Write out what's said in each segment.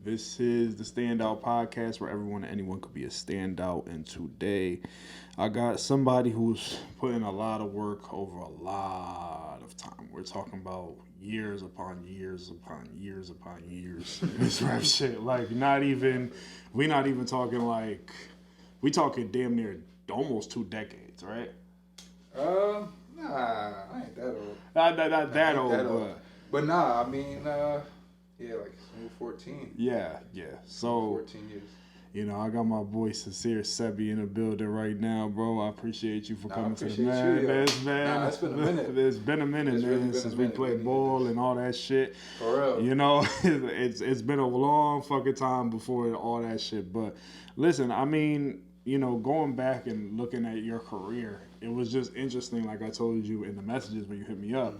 This is the Standout podcast where everyone and anyone could be a standout. And today, I got somebody who's put in a lot of work over a lot of time. We're talking about years upon years upon years upon years. This rap shit, like we not even talking like, we talking damn near almost 2 decades, right? Nah, I ain't that old. Not that old, but nah, I mean, yeah, like 14. Yeah. So 14 years. You know, I got my boy Sincere Sebby in the building right now, bro. I appreciate you for coming to the man. It's been a minute. It's been a minute, man, since we played ball and all that shit. For real. You know, it's been a long fucking time before all that shit. But listen, I mean, you know, going back and looking at your career, it was just interesting, like I told you in the messages when you hit me up,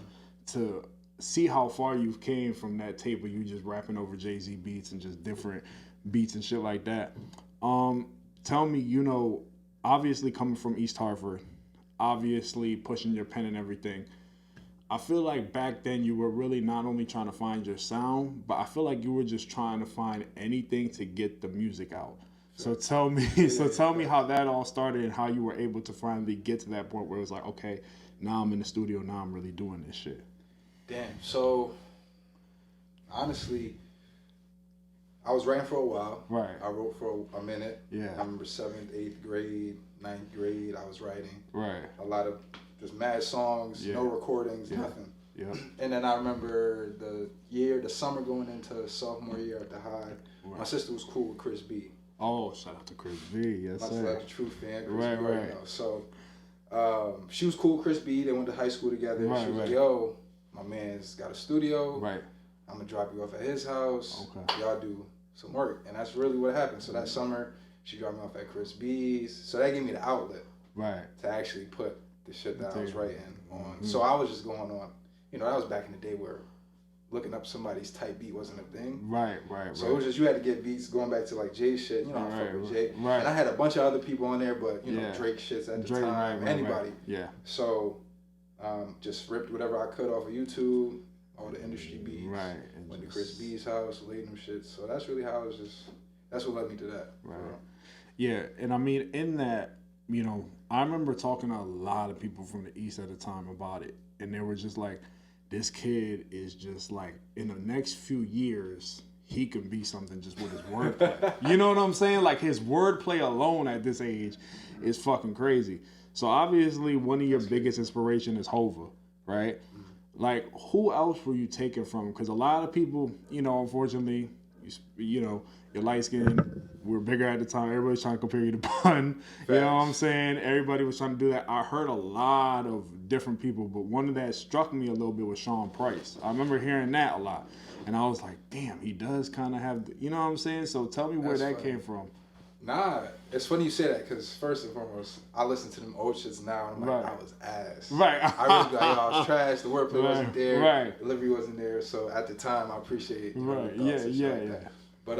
to see how far you've came from that tape where you just rapping over Jay-Z beats and just different beats and shit like that. Tell me, you know, obviously coming from East Hartford, obviously pushing your pen and everything, I feel like back then you were really not only trying to find your sound, but I feel like you were just trying to find anything to get the music out. So tell me, how that all started and how you were able to finally get to that point where it was like, okay, now I'm in the studio, now I'm really doing this shit. Damn. So honestly, I was writing for a while. Right. I wrote for a minute. Yeah. I remember 7th, 8th grade, 9th grade, I was writing. Right. A lot of just mad songs, no recordings, nothing. Yeah. And then I remember the summer going into sophomore year at the high, my sister was cool with Chris B. Oh, shout out to Chris B. Yes, much sir. like a true fan. Chris B, right. You know. So she was cool with Chris B. They went to high school together. She was like, yo, my man's got a studio. Right. I'm going to drop you off at his house. Okay. Y'all do some work. And that's really what happened. So that summer, she dropped me off at Chris B's. So that gave me the outlet. Right. To actually put the shit that I was writing on. Mm-hmm. So I was just going on, you know, that was back in the day where looking up somebody's type beat wasn't a thing. Right. So it was just, you had to get beats going back to like Jay shit. You know, I fuck with Jay. Right. And I had a bunch of other people on there, but, you know, Drake shits at the time. Anybody. Yeah. So just ripped whatever I could off of YouTube, all the industry beats. Right. Went to Chris B's house, laid them shit. So that's really how it was just, that's what led me to that. Right. Yeah. And I mean, in that, you know, I remember talking to a lot of people from the East at the time about it. And they were just like, this kid is just like, in the next few years, he can be something just with his wordplay. You know what I'm saying? Like, his wordplay alone at this age is fucking crazy. So obviously, one of your biggest inspiration is Hova, right? Like, who else were you taking from? Because a lot of people, you know, unfortunately, you know, you're light skinned. We're bigger at the time. Everybody's trying to compare you to Pun. You know what I'm saying? Everybody was trying to do that. I heard a lot of different people, but one that struck me a little bit was Sean Price. I remember hearing that a lot. And I was like, damn, he does kind of have, you know what I'm saying? So tell me where that came from. Nah, it's funny you say that because first and foremost, I listen to them old shits now and I'm like, I was ass. Right. I really be like, yo, I was trash. The wordplay wasn't there. Right. Delivery wasn't there. So at the time, I appreciate Yeah. That. But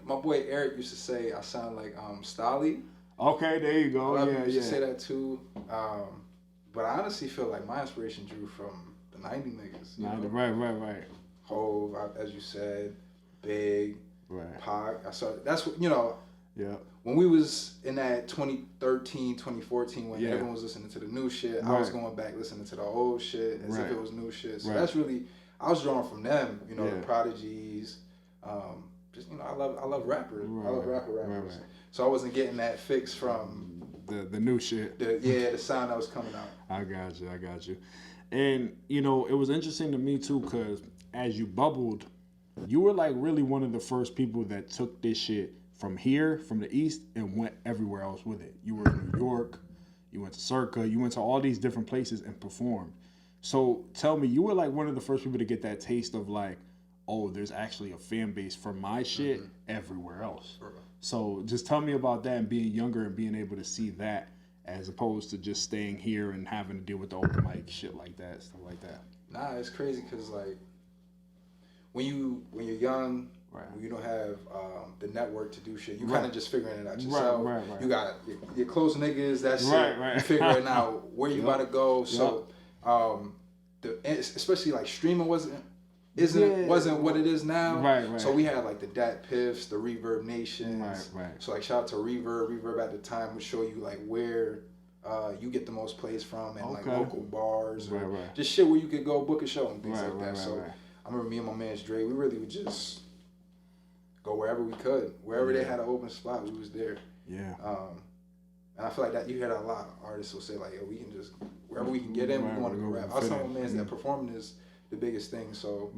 my boy Eric used to say I sound like Stolly. Okay, there you go. He used to say that too. But I honestly feel like my inspiration drew from the 90 niggas. Right. Hove, as you said, Big. Right. Pac. That's what, you know. Yeah. When we was in that 2013, 2014, when everyone was listening to the new shit, I was going back listening to the old shit as if it was new shit. So that's really, I was drawn from them, you know, the Prodigies. Just, you know, I love rappers. I love rappers. Right. So I wasn't getting that fix from the new shit. The sound that was coming out. I got you. And, you know, it was interesting to me too, because as you bubbled, you were like really one of the first people that took this shit from here, from the East, and went everywhere else with it. You were in New York, you went to Circa, you went to all these different places and performed. So tell me, you were like one of the first people to get that taste of like, oh, there's actually a fan base for my shit everywhere else. So just tell me about that and being younger and being able to see that as opposed to just staying here and having to deal with the open mic shit like that, stuff like that. Nah, it's crazy because like, when you're young, when you don't have the network to do shit, you kind of just figuring it out yourself. Right. You got your close niggas, that's it. You figuring out where you about to go. So, especially like streaming wasn't what it is now. Right. So we had like the Dat Piffs, the Reverb Nations. Right. So like shout out to Reverb. Reverb at the time would show you like where you get the most plays from and like local bars or just shit where you could go book a show and things like that. So I remember me and my man Dre, we really would just go wherever we could. Wherever they had an open spot, we was there. Yeah. And I feel like that you hear that a lot. Artists will say like, yo, we can just wherever we can get in, we want to go rap. I was telling my man that performing is the biggest thing. So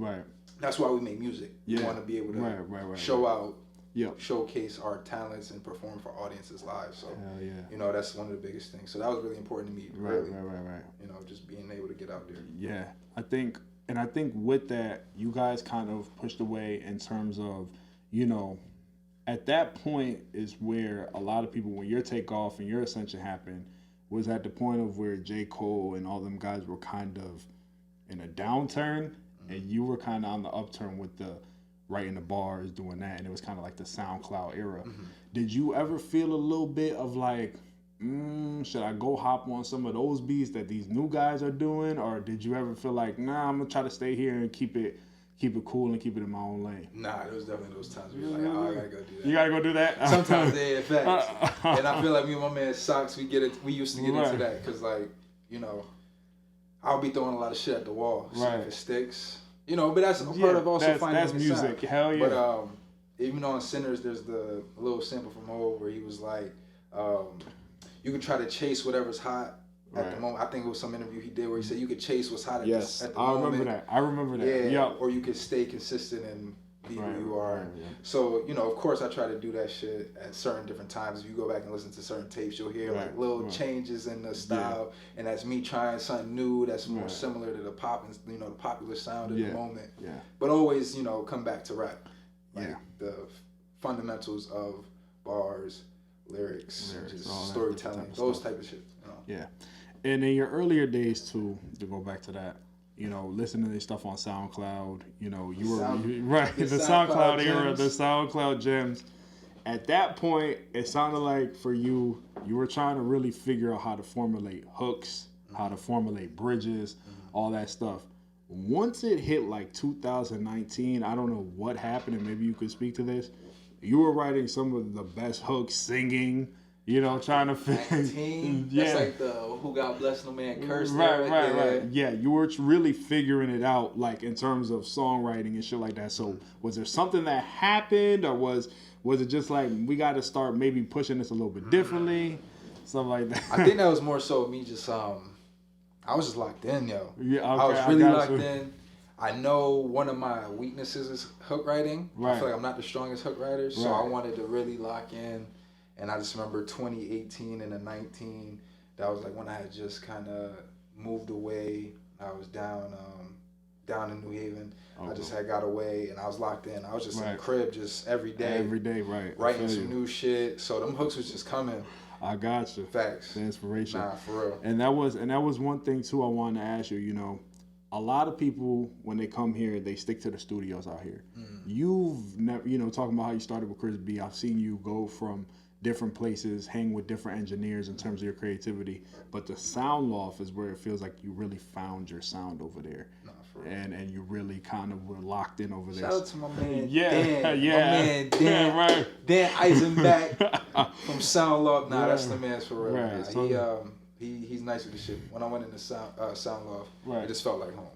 that's why we make music. We want to be able to show out, showcase our talents and perform for audiences live. So you know, that's one of the biggest things. So that was really important to me. Really. Right. You know, just being able to get out there. Yeah, I think with that, you guys kind of pushed away in terms of, you know, at that point is where a lot of people, when your takeoff and your ascension happened, was at the point of where J. Cole and all them guys were kind of in a downturn, and you were kind of on the upturn with the writing the bars, doing that, and it was kind of like the SoundCloud era. Did you ever feel a little bit of like, should I go hop on some of those beats that these new guys are doing, or did you ever feel like, nah, I'm gonna try to stay here and keep it cool and keep it in my own lane? Nah, there was definitely those times where you're like, oh, I gotta go do that. You gotta go do that? Sometimes they facts. And I feel like me and my man Socks, we used to get into that, because like, you know, I'll be throwing a lot of shit at the wall, see if it sticks. You know, but that's a part of also finding that's music. Sound. Hell yeah. But even on Sinners, there's the little sample from Hov where he was like, you can try to chase whatever's hot at the moment. I think it was some interview he did where he said you could chase what's hot at the moment. I remember that. Yeah. Or you could stay consistent and be who you are. So, you know, of course I try to do that shit at certain different times. If you go back and listen to certain tapes, you'll hear like little changes in the style, and that's me trying something new that's more similar to the pop and, you know, the popular sound of the moment. But always, you know, come back to rap. Like the fundamentals of bars, lyrics just storytelling, those type of shit. You know? Yeah. And in your earlier days too, to go back to that, you know, listening to this stuff on SoundCloud, you know, the SoundCloud era, the SoundCloud gems. At that point, it sounded like for you were trying to really figure out how to formulate hooks, how to formulate bridges, all that stuff. Once it hit like 2019, I don't know what happened, and maybe you could speak to this. You were writing some of the best hooks, singing, you know, trying to figure. That's like the Who God Bless No Man Curse. Right. Yeah, you were really figuring it out, like in terms of songwriting and shit like that. So, was there something that happened, or was it just like we got to start maybe pushing this a little bit differently, something like that? I think that was more so me just I was just locked in, yo. Yeah, okay, I was really locked in. I know one of my weaknesses is hook writing. I feel like I'm not the strongest hook writer, so I wanted to really lock in. And I just remember 2018 and the 19, that was like when I had just kind of moved away. I was down in New Haven. I just had got away and I was locked in. I was just in the crib just every day, writing some new shit. So them hooks was just coming. I got you. Facts. The inspiration. Nah, for real. And that was one thing too I wanted to ask you, you know. A lot of people, when they come here, they stick to the studios out here. You've never, you know, talking about how you started with Chris B, I've seen you go from different places, hang with different engineers in terms of your creativity. But the Sound Loft is where it feels like you really found your sound over there. Nah, for real. And you really kind of were locked in over there. Shout out to my man Dan. My man Dan. Dan Eisenbach from Sound Loft. Nah, that's the man's for real. Right. Nah, he's nice with the shit. When I went into Sound Loft, it just felt like home.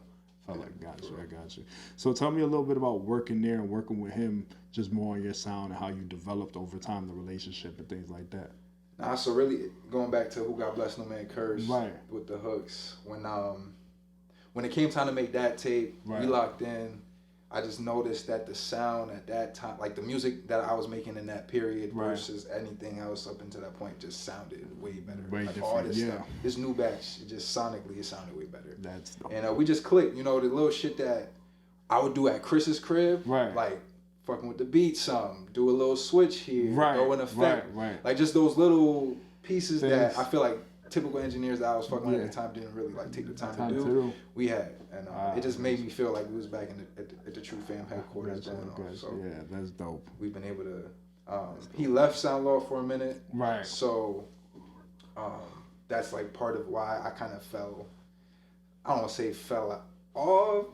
I got you. So tell me a little bit about working there and working with him, just more on your sound and how you developed over time, the relationship and things like that. Nah, so really going back to Who God Bless No Man Curse with the hooks. When it came time to make that tape, we locked in. I just noticed that the sound at that time, like the music that I was making in that period versus anything else up until that point, just sounded way better. Way like different, all this stuff. This new batch, just sonically, it sounded way better. That's dope. And we just clicked, you know, the little shit that I would do at Chris's crib, like fucking with the beat some, do a little switch here, throw an effect. Like just those little pieces that I feel like typical engineers that I was fucking with at the time didn't really like take the time to do. We had, and it just made me feel like we was back at the True Fam headquarters. So yeah, that's dope. We've been able to. He left Sound Law for a minute, so that's like part of why I kind of fell. I don't want to say fell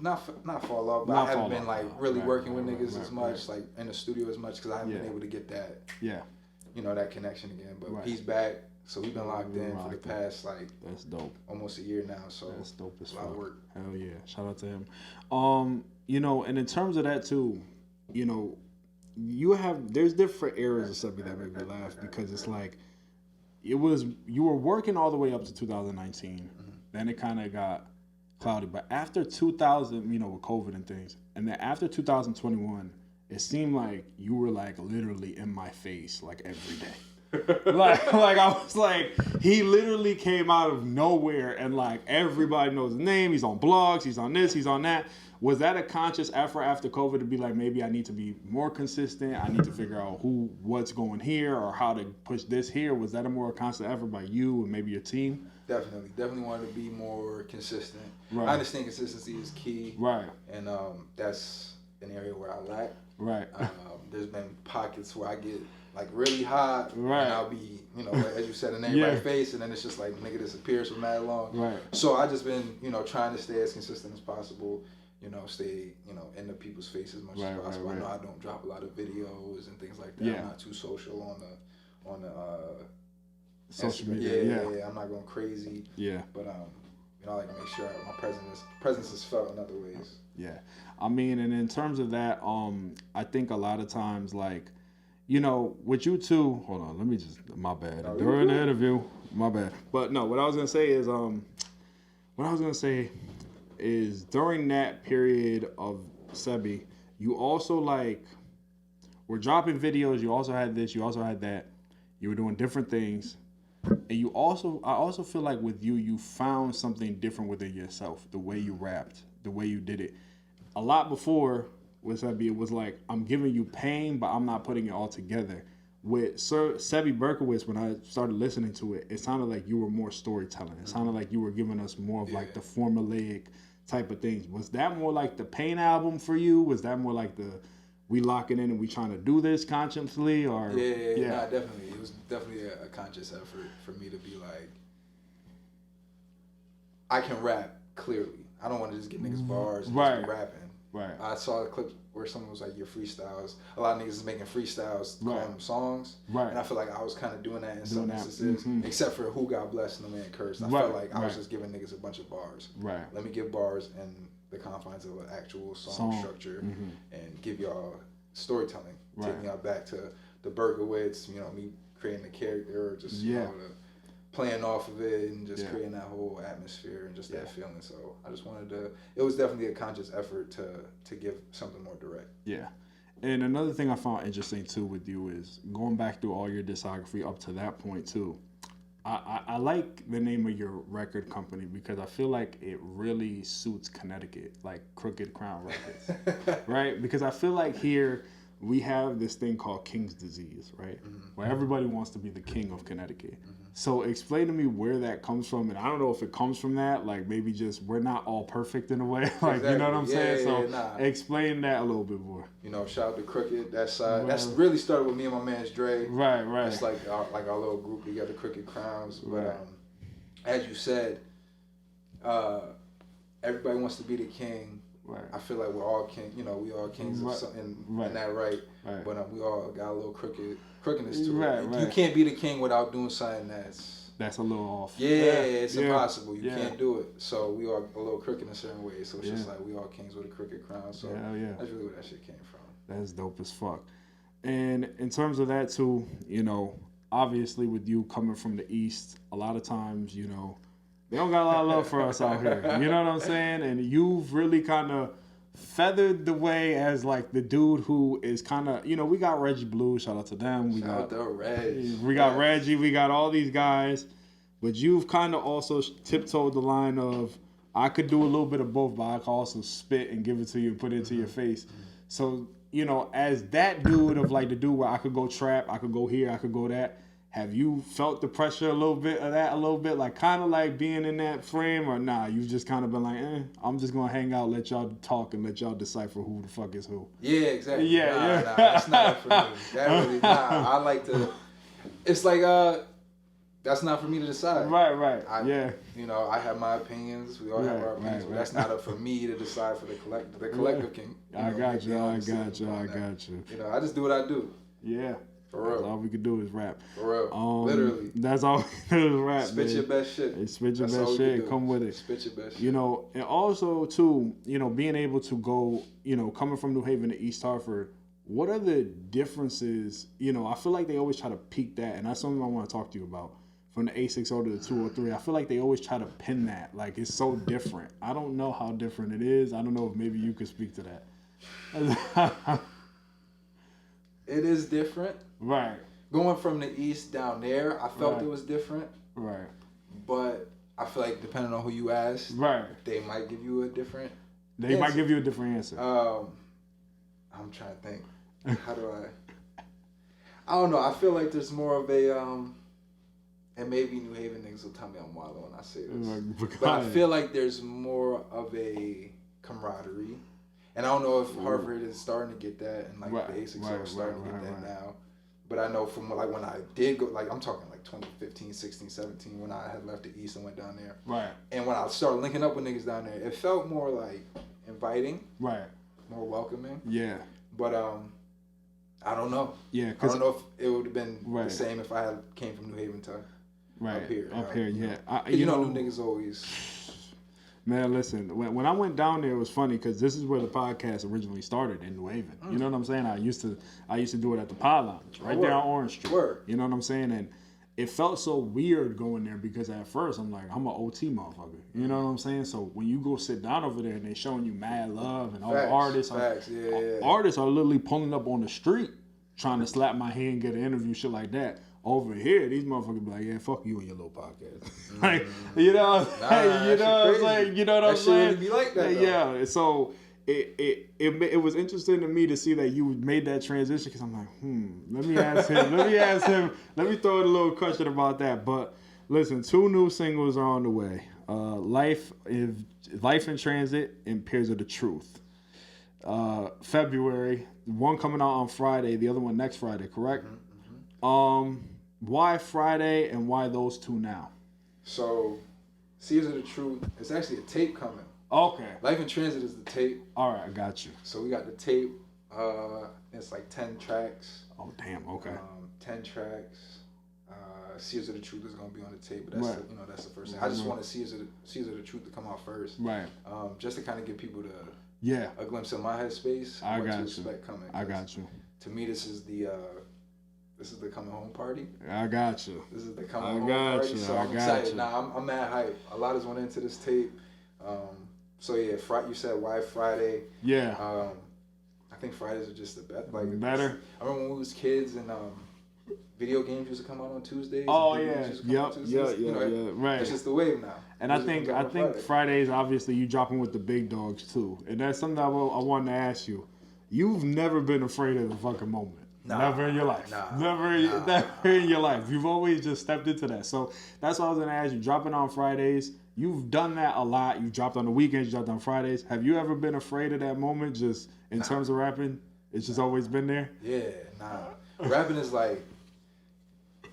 not fall off, but I haven't been like really working with niggas as much, like in the studio as much, because I haven't been able to get that, that connection again. But he's back, so we've been locked in for the past like that's dope, almost a year now. So that's dope as fuck. A lot of work. Hell yeah, shout out to him. And in terms of that too, there's different eras of Sebby that make me laugh, because it's like you were working all the way up to 2019, then it kind of got cloudy. But after 2000, with COVID and things, and then after 2021, it seemed like you were like literally in my face like every day. like I was like, he literally came out of nowhere, and like everybody knows his name. He's on blogs, he's on this, he's on that. Was that a conscious effort after COVID to be like, maybe I need to be more consistent, I need to figure out what's going here or how to push this here? Was that a more conscious effort by you and maybe your team? Definitely wanted to be more consistent. Right. I understand consistency is key. Right. And that's an area where I lack. Right. There's been pockets where I get like really hot, right, and I'll be, as you said, in everybody's face, and then it's just like nigga disappears for mad long. Right. So I just been, trying to stay as consistent as possible. Stay, in the people's face as much as possible. Right. I know I don't drop a lot of videos and things like that. Yeah. I'm not too social on the social media. Yeah, I'm not going crazy. Yeah. But I like to make sure my presence is felt in other ways. Yeah. I mean, and in terms of that, I think a lot of times, like, with you two, hold on, let me just, my bad. No, during the interview, my bad. But no, what I was gonna say is during that period of Sebby, you also like were dropping videos. You also had this. You also had that. You were doing different things, and I also feel like with you, you found something different within yourself. The way you rapped, the way you did it. A lot before with Sebby, it was like, I'm giving you pain, but I'm not putting it all together. With Sebby Berkowitz, when I started listening to it, it sounded like you were more storytelling. It sounded like you were giving us more of like the formulaic type of things. Was that more like the Pain album for you? Was that more like the we locking in and we trying to do this consciously? Or nah, definitely. It was definitely a conscious effort for me to be like, I can rap clearly. I don't want to just get niggas bars and just be rapping. Right. I saw a clip where someone was like, your freestyles. A lot of niggas is making freestyles, calling them songs. Right. And I feel like I was kind of doing that in some instances, except for Who God Bless and The Man Cursed. I felt like I was just giving niggas a bunch of bars. Right. Let me give bars in the confines of an actual song structure and give y'all storytelling. Take y'all back to the Berkowitz, me creating the character, just, the playing off of it and just creating that whole atmosphere and just that feeling. So I just wanted to, it was definitely a conscious effort to give something more direct. Yeah. And another thing I found interesting too with you is going back through all your discography up to that point too. I like the name of your record company because I feel like it really suits Connecticut, like Crooked Crown Records, right? Because I feel like here we have this thing called King's Disease, right? Where everybody wants to be the king of Connecticut. So explain to me where that comes from. And I don't know if it comes from that, like maybe just we're not all perfect in a way. Like, you know what I'm saying? So explain that a little bit more. Shout out to Crooked, that side. That's really started with me and my man's Dre. Right. It's like our little group. We got the Crooked Crowns. But as you said, everybody wants to be the king. Right. I feel like we're all king. We all kings of something in that right. But we all got a little crookedness to it. You can't be the king without doing something that's a little off. It's impossible. You can't do it. So we are a little crooked in a certain way. So it's just like we all kings with a crooked crown. So that's really where that shit came from. That's dope as fuck. And in terms of that too, obviously with you coming from the East, a lot of times, they don't got a lot of love for us out here. You know what I'm saying? And you've really kind of feathered the way as like the dude who is kind of, we got Reggie Blue, shout out to them. We got Reggie, we got all these guys. But you've kind of also tiptoed the line of, I could do a little bit of both, but I could also spit and give it to you and put it into your face. So, as that dude of like the dude where I could go trap, I could go here, I could go that. Have you felt the pressure a little bit of that, like kind of like being in that frame, or nah, you've just kind of been like, I'm just going to hang out, let y'all talk, and let y'all decipher who the fuck is who? Yeah, exactly. Nah, that's not for me. That really, I like to, it's like, that's not for me to decide. Right. You know, I have my opinions. We all have our opinions, but that's not up for me to decide for the collective. The collective can. I got you. You know, I just do what I do. Yeah. For real. That's all we can do is rap. For real. Literally. That's all we can do is rap. Spit your best shit. Hey, spit your best shit. Come with it. Spit your best shit. You know, and also too, you know, being able to go, you know, coming from New Haven to East Hartford, what are the differences? You know, I feel like they always try to peak that, and that's something I want to talk to you about. From the 860 to the 203, I feel like they always try to pin that. Like, it's so different. I don't know how different it is. I don't know if maybe you could speak to that. It is different. Right. Going from the East down there, I felt it was different. Right. But I feel like depending on who you ask, they might give you a different They might give you a different answer. I'm trying to think. How do I don't know. I feel like there's more of a and maybe New Haven niggas will tell me I'm wild when I say this. But I feel like there's more of a camaraderie. And I don't know if Harvard is starting to get that, and like the ASICs are starting to get that now. But I know from like when I did go, like I'm talking like 2015, 16, 17, when I had left the East and went down there. Right. And when I started linking up with niggas down there, it felt more like inviting. Right. More welcoming. Yeah. But I don't know. Yeah. I don't know if it would have been the same if I had came from New Haven to up here. Up here, yeah. You know, new niggas always. Man, listen. When I went down there, it was funny because this is where the podcast originally started in New Haven. You know what I'm saying? I used to do it at the Pie Lounge right there on Orange Street. You know what I'm saying? And it felt so weird going there because at first I'm like, I'm an OT motherfucker. You know what I'm saying? So when you go sit down over there and they showing you mad love and all the artists, artists are literally pulling up on the street trying to slap my hand, get an interview, shit like that. Over here, these motherfuckers be like, yeah, fuck you and your little podcast. Like, you know, you know what I'm saying? You know what I'm saying? Really be like that, yeah. So it was interesting to me to see that you made that transition because I'm like, let me ask him. Let me throw in a little question about that. But listen, 2 new singles are on the way. Life in Transit and Peers of the Truth. February, one coming out on Friday, the other one next Friday, correct? Why Friday and why those 2 now? So, Seers of the Truth, it's actually a tape coming. Okay. Life in Transit is the tape. All right, I got you. So we got the tape. It's like 10 tracks. Oh, damn, okay. 10 tracks. Seers of the Truth is going to be on the tape, but that's that's the first thing. I just wanted Seers of the Truth to come out first. Right. Just to kind of give people a glimpse of my headspace. I what got to you. Expect coming. I got you. To me, this is the coming home party. I got you. This is the coming home party. So I'm excited. Nah, I'm mad hype. A lot has went into this tape. So yeah, you said why Friday? Yeah. I think Fridays are just the best. Like better. I remember when we was kids and video games used to come out on Tuesdays. Oh yeah. Yeah. Right. It's just the wave now. And I think Fridays obviously you dropping with the big dogs too, and that's something I wanted to ask you. You've never been afraid of the fucking moment. Never in your life. Never in your life. You've always just stepped into that. So that's what I was going to ask you. Dropping on Fridays, you've done that a lot. You've dropped on the weekends, you dropped on Fridays. Have you ever been afraid of that moment just in terms of rapping? It's just always been there? Yeah, Rapping is like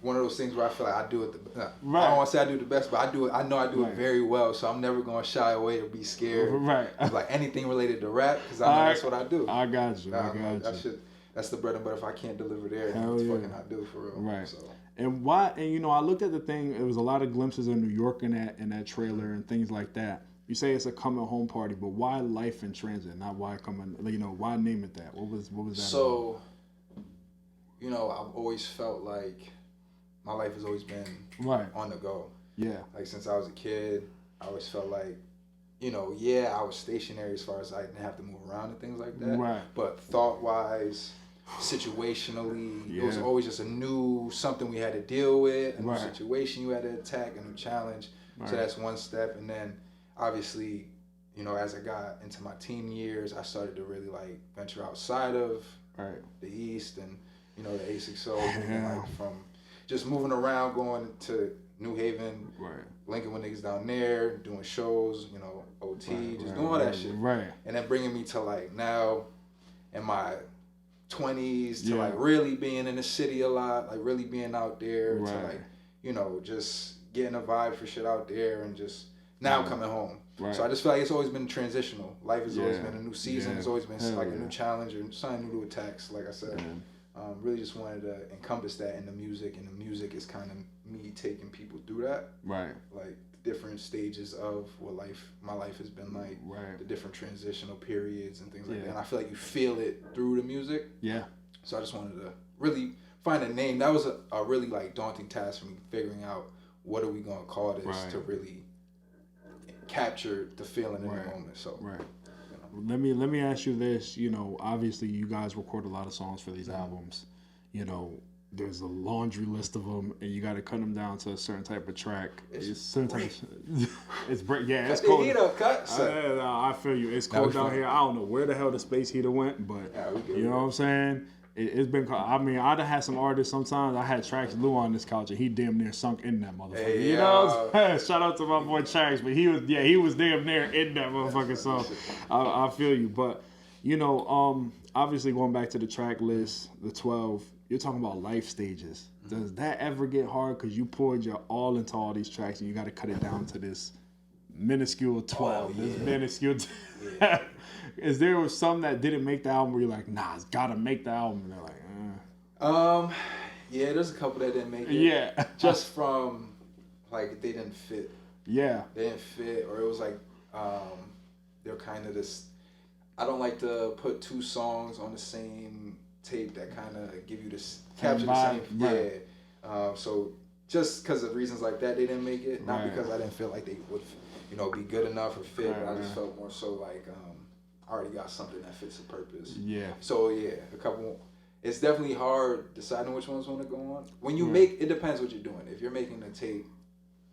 one of those things where I feel like I do it. I don't want to say I do it the best, but I do it. I know I do it very well, so I'm never going to shy away or be scared of like anything related to rap because I know that's what I do. I got you. That's the bread and butter. If I can't deliver there, then what the fucking I do for real. Right. So. And why? And you know, I looked at the thing. It was a lot of glimpses of New York in that trailer and things like that. You say it's a coming home party, but why Life in Transit? Not why coming. You know, why name it that? What was that? So, you know, I've always felt like my life has always been on the go. Yeah. Like since I was a kid, I always felt like, you know, I was stationary as far as I didn't have to move around and things like that. Right. But thought-wise, situationally, it was always just something we had to deal with, a new situation you had to attack, a new challenge. So that's one step. And then obviously, you know, as I got into my teen years, I started to really like venture outside of the East and, you know, the A60, like from just moving around, going to New Haven, linking with niggas down there, doing shows, you know, OT, just doing all that shit. Right. And then bringing me to like now in my 20s to like really being in the city a lot, like really being out there to like, you know, just getting a vibe for shit out there and just now coming home. Right. So I just feel like it's always been transitional. Life has always been a new season. It's always been like a new challenge or something new to attack. So like I said, really just wanted to encompass that in the music, and the music is kind of me taking people through that. Right. Like different stages of what my life has been like. Right. The different transitional periods and things like that. And I feel like you feel it through the music. Yeah. So I just wanted to really find a name. That was a really like daunting task for me, figuring out what are we gonna call this to really capture the feeling in the moment. So let me ask you this. You know, obviously you guys record a lot of songs for these albums. You know, there's a laundry list of them, and you got to cut them down to a certain type of track. It's certain type of, it's break. Yeah, it's cold. Heat up, I feel you. It's cold down here. I don't know where the hell the space heater went, but you know what I'm saying. It's been. I mean, I'd have had some artists sometimes. I had Trax Lou on this couch, and he damn near sunk in that motherfucker. Hey, you know, shout out to my boy Trax, but he was damn near in that motherfucker. So I feel you, but you know, obviously going back to the track list, the 12. You're talking about life stages. Does that ever get hard? Because you poured your all into all these tracks, and you got to cut it down to this minuscule 12. This minuscule. Is there some that didn't make the album where you're like, nah, it's got to make the album? And they're like, yeah, there's a couple that didn't make it. Yeah. Just from, like, they didn't fit. Yeah. They didn't fit, or it was like, they're kind of this. I don't like to put two songs on the same tape that kind of give you this capture the same so just because of reasons like that they didn't make it, not because I didn't feel like they would be good enough or fit, but I just felt more so like I already got something that fits the purpose. So a couple. It's definitely hard deciding which ones want to go on. When you make, it depends what you're doing. If you're making a tape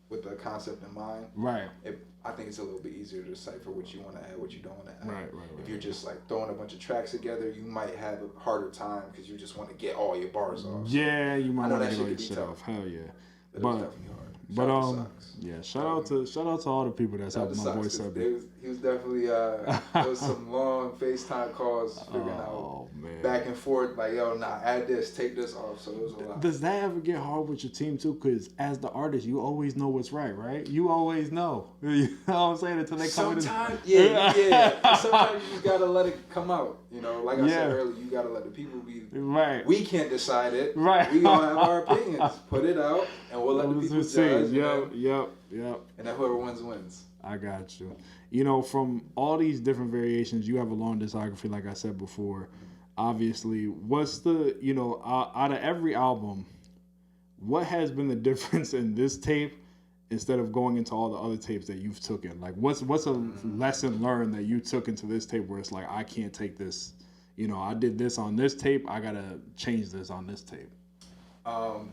with the concept in mind, I think it's a little bit easier to decipher what you want to add, what you don't want to add. If you're just like throwing a bunch of tracks together, you might have a harder time because you just want to get all your bars off. Yeah, you might want to get all your shit off. Hell yeah. But it was definitely hard. Shout out to all the people that's helping my boy Sebby. He was definitely there was some long FaceTime calls figuring out back and forth like, yo, nah, add this, take this off. So it was a lot. Does that ever get hard with your team too? Because as the artist, you always know what's right? You always know. You know what I'm saying? Until they come in. Sometimes, yeah. Sometimes you just gotta let it come out. You know, like I said earlier, you gotta let the people be. Right. We can't decide it. Right. We gonna have our opinions. Put it out, and we'll let the people judge. Yep. And then whoever wins. I got you. You know, from all these different variations, you have a long discography, like I said before. Obviously, what's the, out of every album, what has been the difference in this tape instead of going into all the other tapes that you've taken? Like, what's a lesson learned that you took into this tape where it's like, I can't take this, I did this on this tape, I gotta change this on this tape?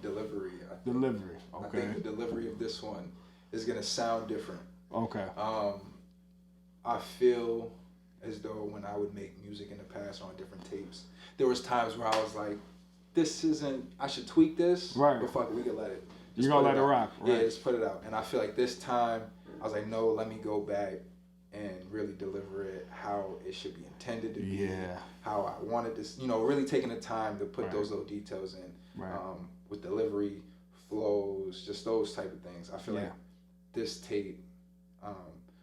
Delivery. Delivery. Okay. I think the delivery of this one is gonna sound different. Okay. I feel as though when I would make music in the past on different tapes, there was times where I was like, this isn't, I should tweak this, but fuck it, we can let it. You're gonna let it rock, right? Yeah, just put it out. And I feel like this time, I was like, no, let me go back and really deliver it how it should be intended to be, how I wanted this, really taking the time to put those little details in, with delivery, flows, just those type of things. I feel like this tape,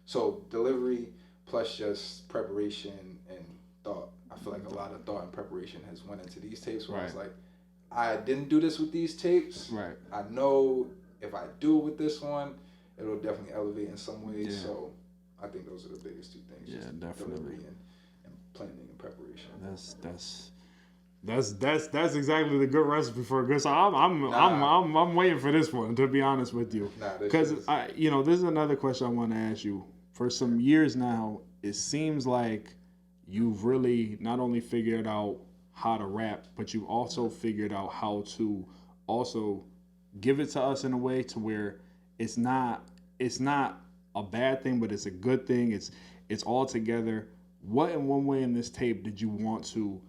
so delivery plus just preparation and thought. I feel like a lot of thought and preparation has went into these tapes where I was like, I didn't do this with these tapes. Right. I know if I do it with this one, it'll definitely elevate in some ways. Yeah. So I think those are the biggest two things. Yeah, definitely. Delivery and planning and preparation. That's exactly the good recipe for a good song. I'm waiting for this one, to be honest with you. Because this is another question I want to ask you. For some years now, it seems like you've really not only figured out how to rap, but you also figured out how to also give it to us in a way to where it's not a bad thing, but it's a good thing. It's all together. What in one way in this tape did you want to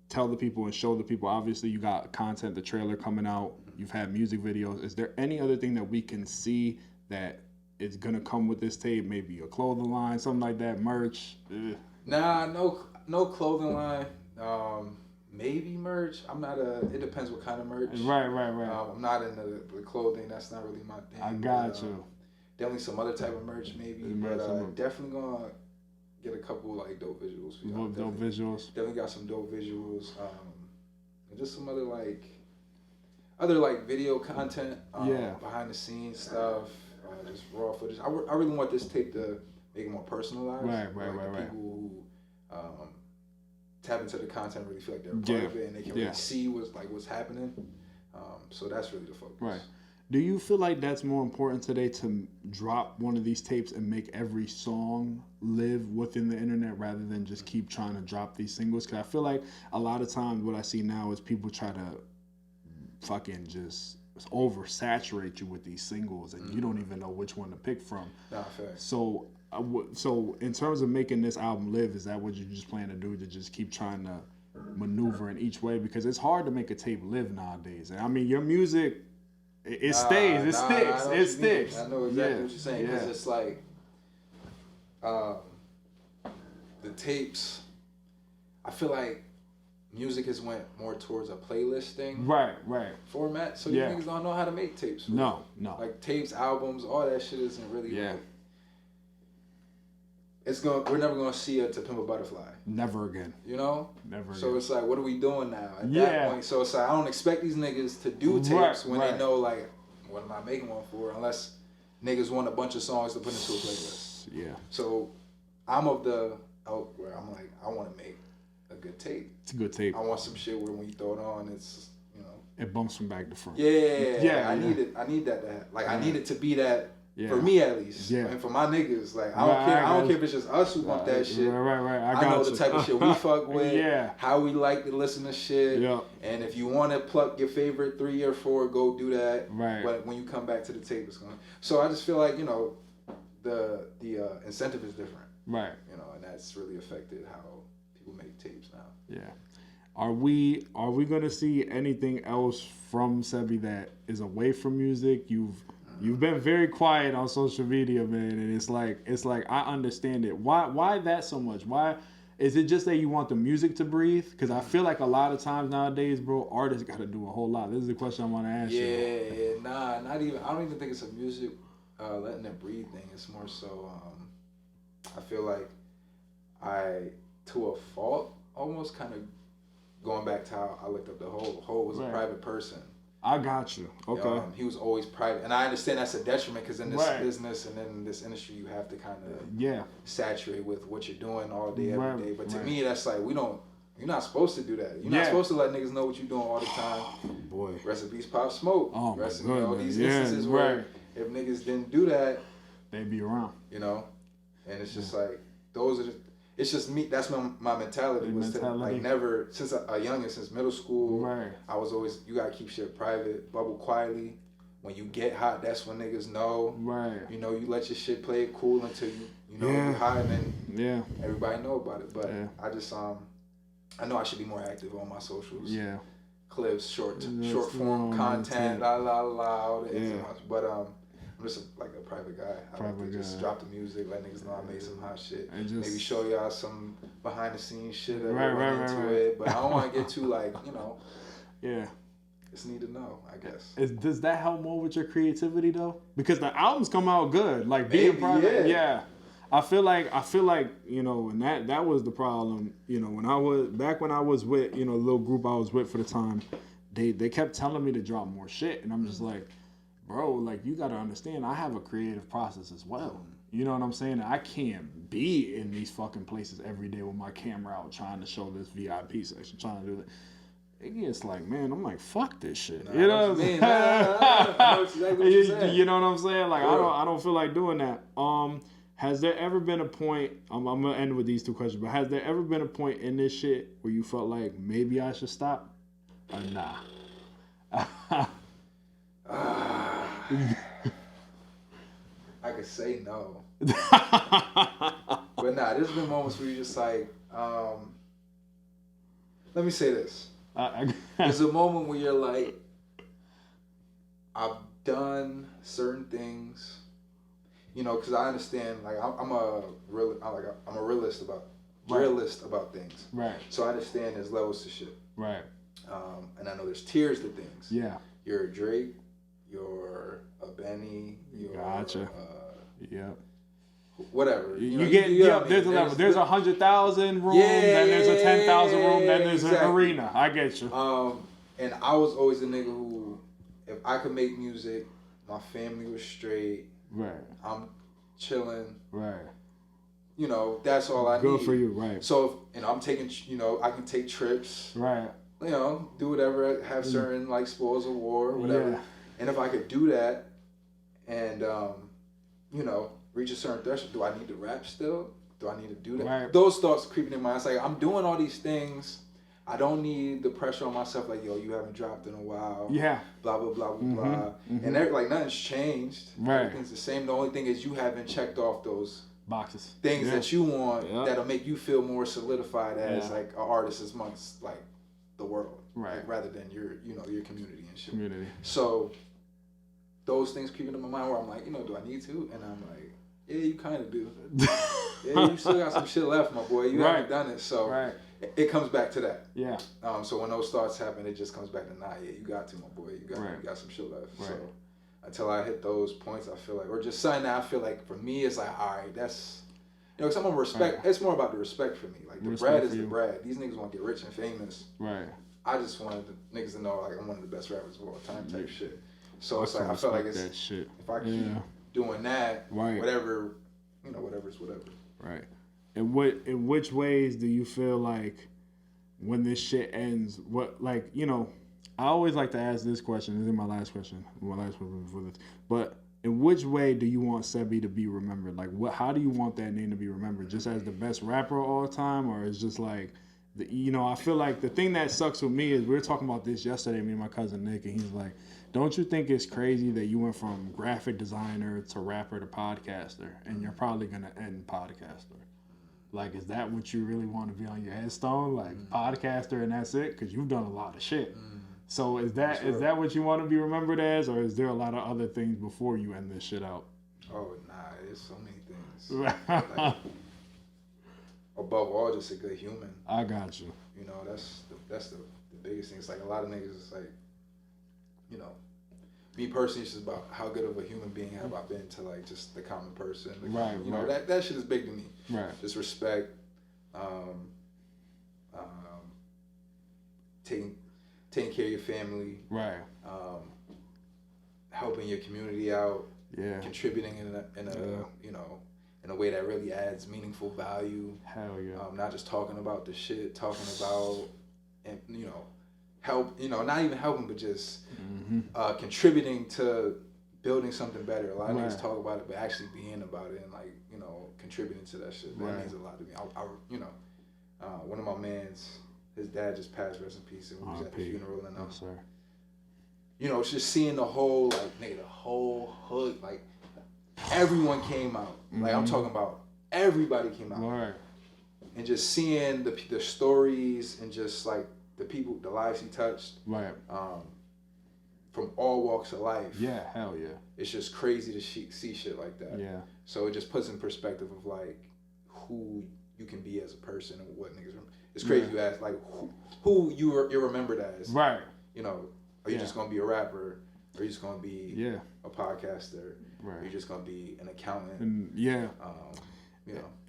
tell the people and show the people? Obviously, you got content, the trailer coming out. You've had music videos. Is there any other thing that we can see that is gonna come with this tape? Maybe a clothing line, something like that, merch? Nah, no clothing line. maybe merch. I'm not it depends what kind of merch. Right. I'm not into the clothing. That's not really my thing. I got you. Definitely some other type of merch, maybe. But definitely gonna get a couple like dope visuals for y'all. Dope visuals. Definitely got some dope visuals. And just some other video content. Behind the scenes stuff. Just raw footage. I really want this tape to make it more personalized. Right. People who tap into the content really feel like they're part of it and they can really see what's happening. So that's really the focus. Right. Do you feel like that's more important today to drop one of these tapes and make every song live within the internet rather than just keep trying to drop these singles? Because I feel like a lot of times what I see now is people try to fucking just oversaturate you with these singles and you don't even know which one to pick from. Nah, fair. So in terms of making this album live, is that what you just plan to do, to just keep trying to maneuver in each way? Because it's hard to make a tape live nowadays. And I mean, your music, it sticks. It sticks. I know exactly what you're saying, because it's like the tapes, I feel like music has went more towards a playlisting format. So you niggas don't know how to make tapes. Really. No. Like tapes, albums, all that shit isn't really like, we're never gonna see a To Pimp a Butterfly. Never again. You know? Never again. So it's like, what are we doing now at that point? So it's like, I don't expect these niggas to do tapes when they know, like, what am I making one for? Unless niggas want a bunch of songs to put into a playlist. Yeah. So I'm of the where I'm like, I want to make a good tape. It's a good tape. I want some shit where when you throw it on, it's, you know, it bumps from back to front. Yeah. I need it. I need that to happen. Like, I need it to be that. Yeah. For me at least, and for my niggas, like I don't care if it's just us who bump that shit. Right. I know the type of shit we fuck with, how we like to listen to shit, and if you want to pluck your favorite 3 or 4, go do that. Right. But when you come back to the tape, it's going. So I just feel like, you know, the incentive is different. Right. You know, and that's really affected how people make tapes now. Yeah. Are we gonna see anything else from Sebby that is away from music? You've been very quiet on social media, man, and it's like I understand it. Why that so much? Why is it just that you want the music to breathe? Because I feel like a lot of times nowadays, bro, artists got to do a whole lot. This is the question I want to ask you. Yeah, nah, not even. I don't even think it's a music letting it breathe thing. It's more so. I feel like to a fault, almost kind of going back to how I looked up the whole. Hov was a private person. I got you. Okay. He was always private, and I understand that's a detriment because in this business and in this industry, you have to kind of saturate with what you're doing all day, every day. But to me, that's like you're not supposed to do that. You're not supposed to let niggas know what you're doing all the time. Boy. Rest in peace, Pop Smoke. Oh my you know, these instances where if niggas didn't do that, they'd be around. You know, and it's just like those are. It's just me. That's my mentality. Like never since a youngin', since middle school. Right. I was always, you gotta keep shit private, bubble quietly. When you get hot, that's when niggas know. Right. You know, you let your shit play it cool until you know you're hot, and then everybody know about it. But I just I know I should be more active on my socials. Yeah. Clips, short form content, all but I'm just like a private guy. I like to just drop the music, let niggas know I made some hot shit. And just maybe show y'all some behind the scenes shit that went into it. But I don't want to get too like, you know. Yeah. Just need to know, I guess. Does that help more with your creativity though? Because the albums come out good. Like being private. Yeah. I feel like, you know, and that was the problem, you know, when I was with, you know, a little group I was with for the time, they kept telling me to drop more shit, and I'm just like, bro, like, you gotta understand, I have a creative process as well. You know what I'm saying? I can't be in these fucking places every day with my camera out trying to show this VIP section, trying to do that. It gets like, man, I'm like, fuck this shit. You know what I'm saying? I know exactly what you're saying. You know what I'm saying? Like, I don't feel like doing that. Has there ever been a point, I'm gonna end with these 2 questions, but has there ever been a point in this shit where you felt like maybe I should stop? Or nah? I could say no. But nah, there's been moments where you're just like, let me say this. There's a moment where you're like, I've done certain things, you know, because I understand, like, I'm a realist about realist about things. Right. So I understand there's levels to shit. Right. And I know there's tiers to things. Yeah. You're a Drake, you're a Benny, you're gotcha. Yep. Whatever. You get there's a level. There's 100,000 room, then there's a 10,000 room, then there's an arena. I get you. And I was always a nigga who, if I could make music, my family was straight. Right. I'm chilling. Right. You know, that's all I need. Good for you, right. So, I'm taking, I can take trips. Right. You know, do whatever, have certain, like, spoils of war, whatever. Yeah. And if I could do that and, reach a certain threshold, do I need to rap still? Do I need to do that? Right. Those thoughts creeping in my mind. It's like, I'm doing all these things. I don't need the pressure on myself, like, yo, you haven't dropped in a while. Yeah. Blah, blah, blah, blah, blah. Mm-hmm. And like, nothing's changed. Right. Everything's the same. The only thing is you haven't checked off those boxes. Things that you want that'll make you feel more solidified as, like, an artist amongst, like, the world. Right. Like, rather than your community and shit. So, those things creeping in my mind where I'm like, do I need to? And I'm like, yeah, you kind of do. Yeah, you still got some shit left, my boy. You haven't done it. So, it comes back to that. Yeah. So when those thoughts happen, it just comes back to, yeah, you got to, my boy. You got some shit left. Right. So until I hit those points, I feel like, or just something that I feel like for me, it's like, all right, that's, because I'm gonna respect. Right. It's more about the respect for me. Like, the bread is the bread. These niggas want to get rich and famous. Right. I just wanted the niggas to know, like, I'm one of the best rappers of all time type shit. So it's like, I feel like it's, if I keep doing that, whatever, whatever's whatever. Right. And in which ways do you feel like when this shit ends, I always like to ask this question. This is my last question before this. But in which way do you want Sebby to be remembered? Like, how do you want that name to be remembered? Just as the best rapper of all time, or is just like, I feel like the thing that sucks with me is we were talking about this yesterday, me and my cousin Nick, and he's like, don't you think it's crazy that you went from graphic designer to rapper to podcaster, and you're probably gonna end podcaster? Like, is that what you really want to be on your headstone? Like, podcaster and that's it? Because you've done a lot of shit. So is that what you want to be remembered as, or is there a lot of other things before you end this shit out? Oh, nah, there's so many things. Like, above all, just a good human. I got you. That's the biggest thing. It's like a lot of niggas, it's like, me personally, it's just about how good of a human being have I been to, like, just the common person. That shit is big to me. Right. Just respect, taking care of your family. Right. Helping your community out. Yeah. Contributing in a way that really adds meaningful value. Hell yeah. Not just talking about the shit, talking about, and help, not even helping, but just contributing to building something better. A lot of niggas talk about it, but actually being about it and, like, contributing to that shit. That means a lot to me. One of my mans, his dad just passed, rest in peace, and we was at the funeral, and it's just seeing the whole, like, nigga, the whole hood, like, everyone came out. Like, I'm talking about everybody came out. Right. And just seeing the stories and just, like, the people, the lives he touched. Right. From all walks of life. Yeah, hell yeah. It's just crazy to see shit like that. Yeah. So it just puts in perspective of, like, who you can be as a person and what niggas remember. It's crazy you ask, like, who you're remembered as. Right. Are you just going to be a rapper? Or are you just going to be a podcaster? Right. Or are you just going to be an accountant? And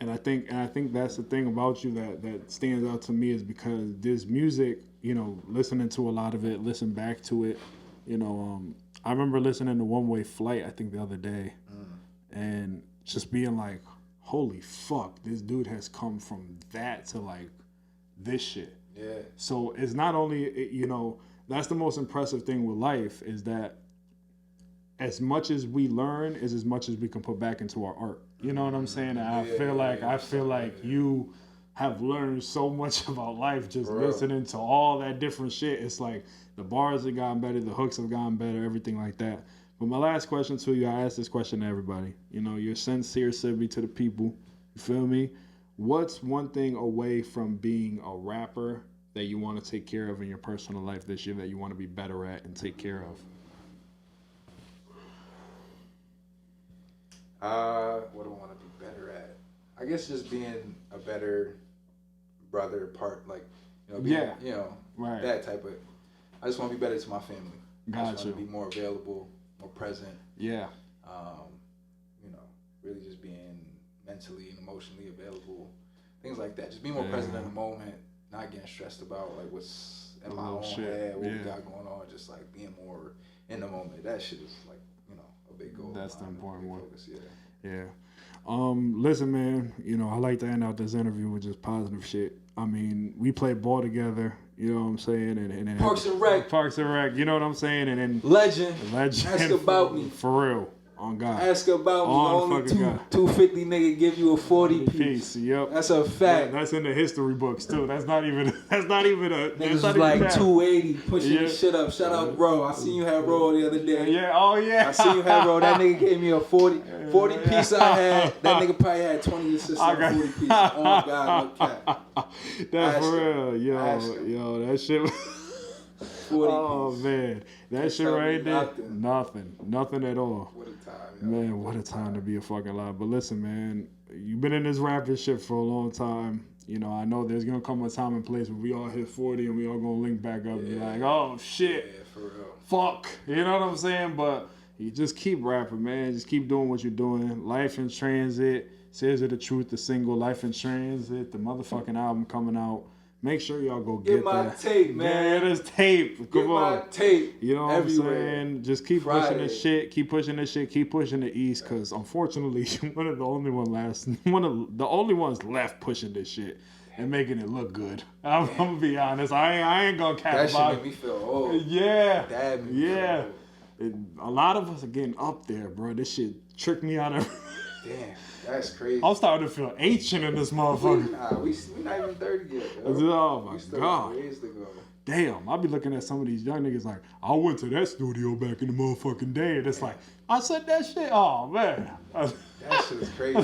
And I think that's the thing about you that stands out to me, is because this music, listening to a lot of it, listen back to it, I remember listening to One Way Flight, I think the other day, and just being like, holy fuck, this dude has come from that to, like, this shit. Yeah. So it's not only, that's the most impressive thing with life, is that as much as we learn is as much as we can put back into our art. You know what I'm saying? And I feel like you have learned so much about life just listening to all that different shit. It's like the bars have gotten better, the hooks have gotten better, everything like that. But my last question to you, I ask this question to everybody. You're sincere, Sebby, to the people. You feel me? What's one thing away from being a rapper that you want to take care of in your personal life this year, that you want to be better at and take care of? What do I want to be better at? I guess just being a better brother, part like, being, right. that type of. I just want to be better to my family. Gotcha. I just want to be more available, more present. Yeah. Really just being mentally and emotionally available, things like that. Just being more present in the moment, not getting stressed about like what's in my own head, what we got going on. Just like being more in the moment. That shit is like a big goal. That's the important one. Focus, yeah. Listen, man. I like to end out this interview with just positive shit. I mean, we played ball together. You know what I'm saying? And Parks and Rec. You know what I'm saying? And then Legend. Ask about me. For real. On God. Ask about me. Only 250 nigga give you a 40 piece. Yep. That's a fact. That's in the history books too. That's not even a. Niggas was like 280 pushing this shit up. Shout out, bro. I seen you have roll the other day. Yeah. Oh yeah. I seen you have roll. That nigga gave me a 40 piece. I had. That nigga probably had 20 assists on 40 piece. Oh God, no cap. That's for real, yo. That shit. 40 oh piece. Man, that shit right there. Nothing at all. What a time, man. What a time to be a fucking live. But listen, man, you've been in this rapping shit for a long time. I know there's gonna come a time and place where we all hit 40 and we all gonna link back up and be like, oh shit, for real. Fuck, you know what I'm saying? But you just keep rapping, man. Just keep doing what you're doing. Life in Transit, Says It the Truth, the single Life in Transit, the motherfucking album coming out. Make sure y'all go get my that. tape, man. Get this tape. Come on. My tape. You know what everywhere. I'm saying? Just keep pushing this shit. Keep pushing this shit. Keep pushing the East, because unfortunately, one of the only ones left pushing this shit and making it look good. I'm gonna be honest. I ain't gonna cap that about shit made me feel old. Yeah. That made me feel old. A lot of us are getting up there, bro. This shit tricked me out of. Damn. That's crazy. I'm starting to feel ancient in this motherfucker. We not even 30 yet. Oh my God. Ways to go. Damn, I be looking at some of these young niggas like, I went to that studio back in the motherfucking day, and it's like, I said that shit. Oh man. That shit is crazy.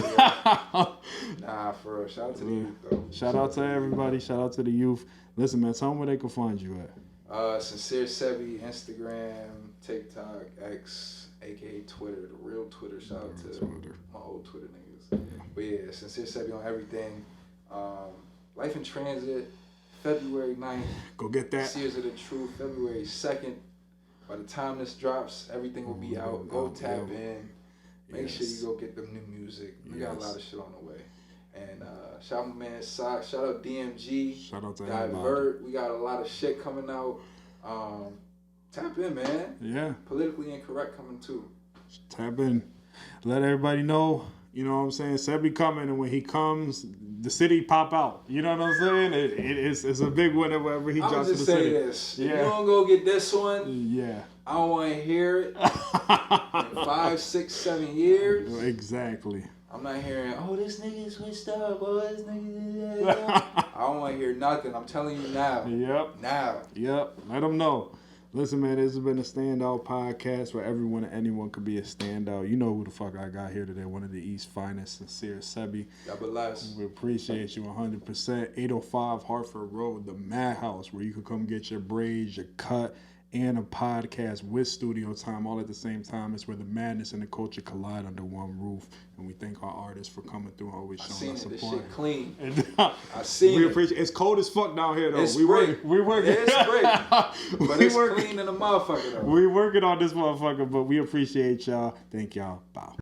Nah, for real. Shout out to the youth though. Shout out to everybody. Shout out to the youth. Listen, man, tell them where they can find you at. Sincere Sebby, Instagram, TikTok, X, aka Twitter, the real Twitter. Shout out to my old Twitter niggas. But yeah, Sincere Sebby on everything. Life in Transit, February 9th. Go get that. Sears of the Truth, February 2nd. By the time this drops, everything will be out. Go tap in. Make sure you go get the new music. We got a lot of shit on the way. And shout out my man Sock. Shout out DMG. Shout out to Divert. We got a lot of shit coming out. Tap in, man. Yeah. Politically Incorrect coming too. Tap in. Let everybody know. You know what I'm saying? Sebby coming, and when he comes, the city pop out. You know what I'm saying? It's a big one wherever he drops the city. I'm just saying this. If you don't go get this one, I don't want to hear it in 5, 6, 7 years. Exactly. I'm not hearing, oh, this nigga switched up. Oh, this nigga. I don't want to hear nothing. I'm telling you now. Yep. Now. Yep. Let them know. Listen, man, this has been a Standout podcast where everyone and anyone could be a standout. You know who the fuck I got here today. One of the East finest, Sincere Sebby. We appreciate you 100%. 805 Hartford Road, the Madhouse, where you can come get your braids, your cut, and a podcast with studio time all at the same time. It's where the madness and the culture collide under one roof. And we thank our artists for coming through and always showing us support. This shit clean. I seen it. Appreciate it. It's cold as fuck down here, though. It's spring. We working. It's spring. But it's clean in the motherfucker, though. We working on this motherfucker, but we appreciate y'all. Thank y'all. Bye.